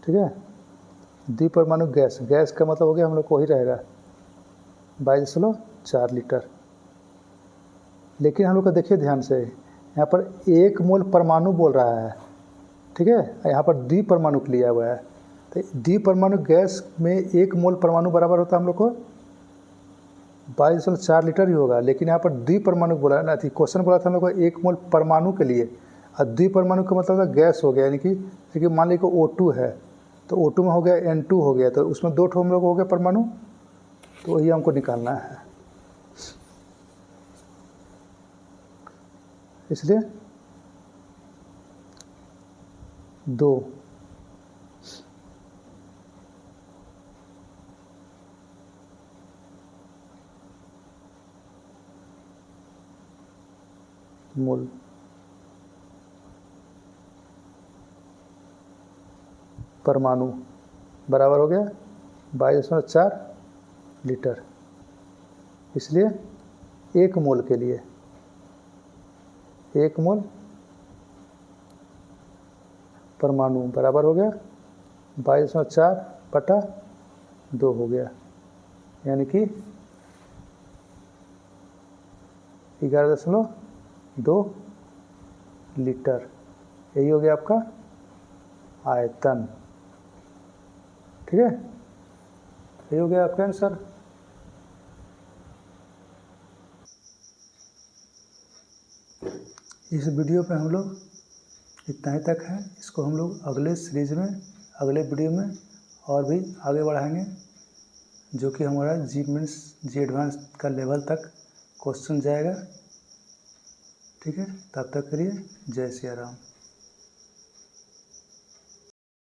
ठीक है, द्विपरमाणु गैस, गैस का मतलब हो गया हम लोग को वही रहेगा 22.4 लीटर। लेकिन हम लोग को देखिए ध्यान से, यहाँ पर 1 मोल परमाणु बोल रहा है। ठीक है, यहाँ पर द्विपरमाणु लिया हुआ है। तो द्विपरमाणु गैस में 1 मोल परमाणु बराबर होता है हम लोग को 22.4 लीटर ही होगा। लेकिन यहाँ पर द्विपरमाणु बोला ना थी, क्वेश्चन बोला था हम लोग को 1 मोल परमाणु के लिए, और द्विपरमाणु का मतलब होता गैस हो गया, यानी कि मान लीजिए O2 है, तो O2 में हो गया N2 हो गया, तो उसमें 2 ठो हम लोग हो गया परमाणु, तो वही हमको निकालना है। इसलिए 2 मोल परमाणु बराबर हो गया 22.4 लीटर। इसलिए 1 मोल के लिए 1 मोल परमाणु बराबर हो गया 22.4/2 हो गया, यानी कि 11.2 लीटर। यही हो गया आपका आयतन। ठीक है, यही हो गया आपका आंसर। इस वीडियो पे हम लोग इतना ही तक है। इसको हम लोग अगले सीरीज में, अगले वीडियो में और भी आगे बढ़ाएंगे, जो कि हमारा जी मीन्स जी एडवांस का लेवल तक क्वेश्चन जाएगा। ठीक है, तब तक के लिए जय सिया राम।